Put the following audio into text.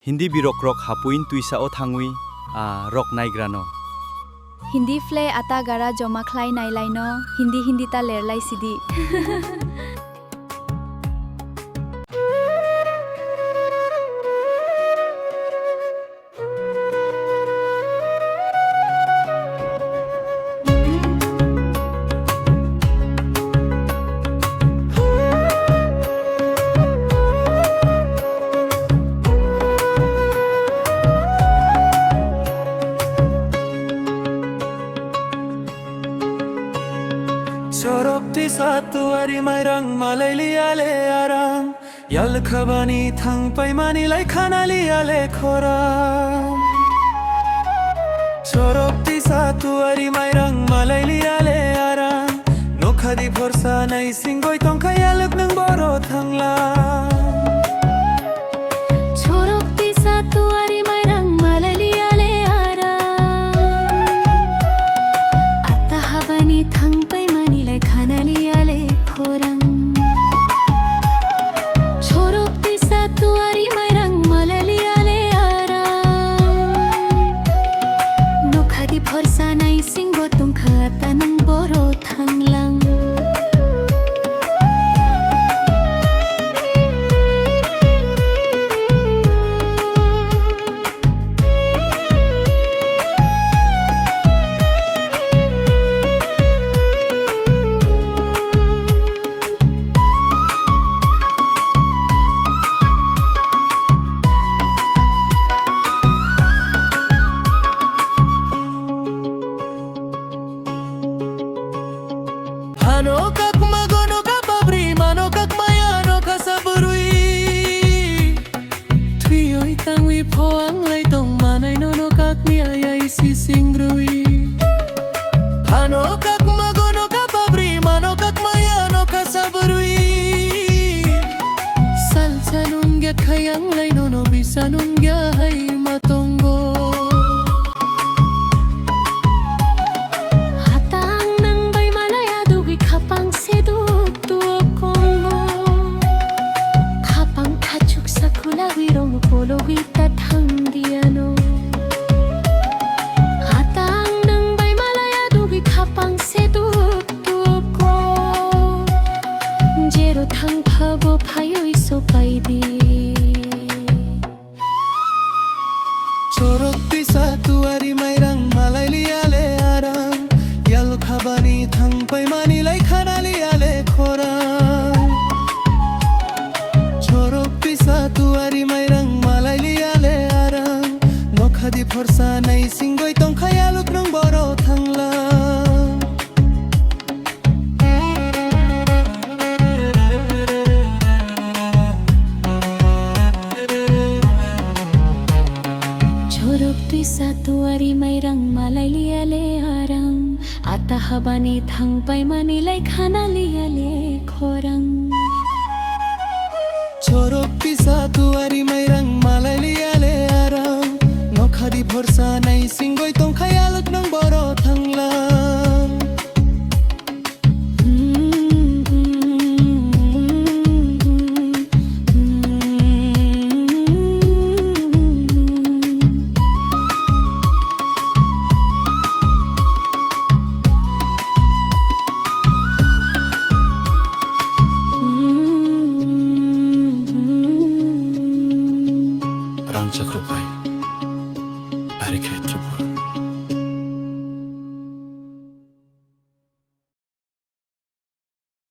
Hindi birok-rok hapuin Twisa o thangui rok naigrano. Hindi fle ata gara joma khlai nailai no hindi ta lerlai sidi. Chorok Twisa Tuari Mairang malai liale arang yal khabani thang pai mani lai khana liale khorang. Chorok Twisa Tuari Mairang malai liale arang nokhadi bhorsa nai singoi tongkha yaluk nang boro thangla. Chorok Twisa Tuari Mairang malai liale arang atta habani thang pai mani lai khana liale khorang. Chorok Twisa Tuari Mairang malai liale arang nokhadi bhorsa nai singo tongkha tanang boro thanglang. Ano kak magono ka pabri mano kak mayano ka saburui Tuyoy tangwi poang lay tong manay nono kak miyayay sisingrui Ano kak magono ka pabri mano kak mayano ka saburui Salsa nungya kayang lay nono bisa nungya hay matonggo Wita thang diano atang nang bay malaya dugi khapang seduk tup ko jero thang phabo phayo iso paidi. Chorok Twisa Tuari Mairang malai liale arang yal khabani thang pai mani lai khana liale khorang. Chorok Twisa Tuari Mairang malai liale arang nokhadi bhorsa nai singoi tongkha yaluk nang boro thanglang. Chorok Twisa Tuari Mairang malai liale arang ata habani thang pai mani lai khana liale khorang. Chorok Twisa Tuari Mairang malai liale arang nokhadi bhorsa nai singoi tongkha yaluk nang boro thanglang. Rangchak Ruphai RK.Tripura.